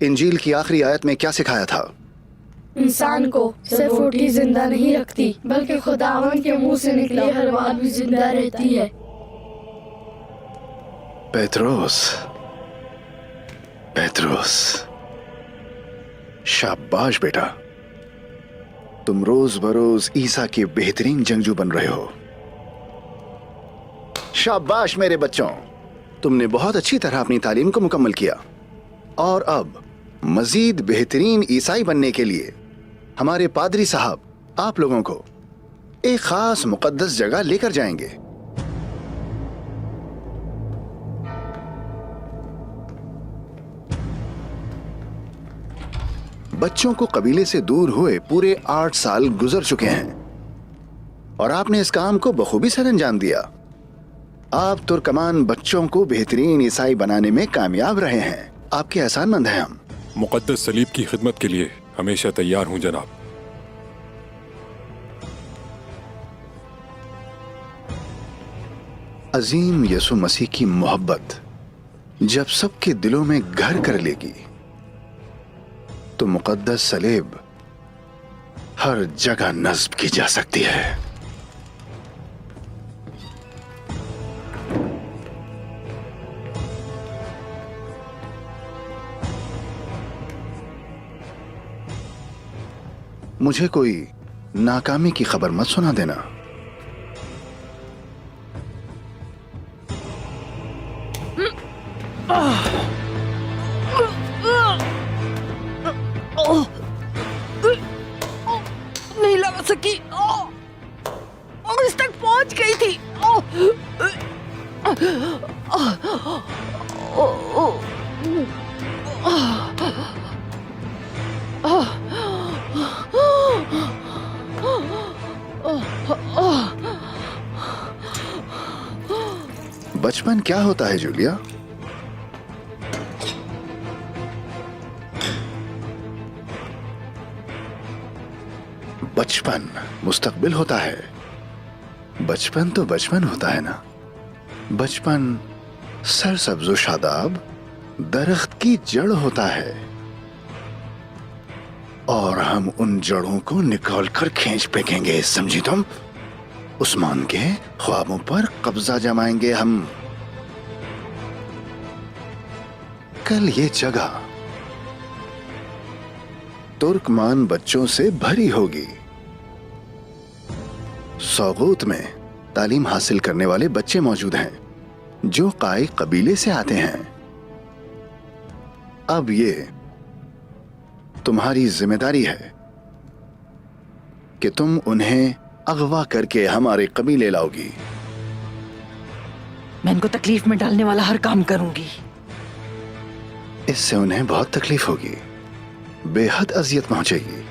इंजील की आखिरी आयत में क्या सिखाया था? इंसान को सिर्फ रोटी जिंदा नहीं रखती, बल्कि खुदावंद के मुंह से निकली हर बात भी जिंदा रहती है। पेत्रोस, पेत्रोस, शाबाश बेटा, तुम रोज बरोज ईसा के बेहतरीन जंगजू बन रहे हो। शाबाश मेरे बच्चों, तुमने बहुत अच्छी तरह अपनी तालीम को मुकम्मल किया और अब मजीद बेहतरीन ईसाई बनने के लिए हमारे पादरी साहब आप लोगों को एक खास मुकद्दस जगह लेकर जाएंगे। बच्चों को कबीले से दूर हुए पूरे 8 साल गुजर चुके हैं और आपने इस काम को बखूबी सर अंजाम दिया। आप तुर्कमान बच्चों को बेहतरीन ईसाई बनाने में कामयाब रहे हैं। आपके एहसानमंद हैं हम। मुकद्दस सलीब की खिदमत के लिए हमेशा तैयार हूं जनाब। अजीम यसु मसीह की मोहब्बत जब सबके दिलों में घर कर लेगी तो मुकद्दस सलीब हर जगह नस्ब की जा सकती है। मुझे कोई नाकामी की खबर मत सुना देना। नहीं लगा सकी, और इस तक पहुंच गई थी। बचपन क्या होता है जूलिया? बचपन मुस्तकबिल होता है। बचपन तो बचपन होता है ना। बचपन सरसब्ज़ो शादाब दरख्त की जड़ होता है और हम उन जड़ों को निकाल कर खींच फेंकेंगे, समझी तुम? उस्मान के ख्वाबों पर कब्जा जमाएंगे हम। कल ये जगह तुर्कमान बच्चों से भरी होगी। सौगूत में तालीम हासिल करने वाले बच्चे मौजूद हैं जो काई कबीले से आते हैं। अब ये तुम्हारी जिम्मेदारी है कि तुम उन्हें अगवा करके हमारे कबीले लाओगी। मैं इनको तकलीफ में डालने वाला हर काम करूंगी। इससे उन्हें बहुत तकलीफ होगी, बेहद अजियत पहुंचेगी।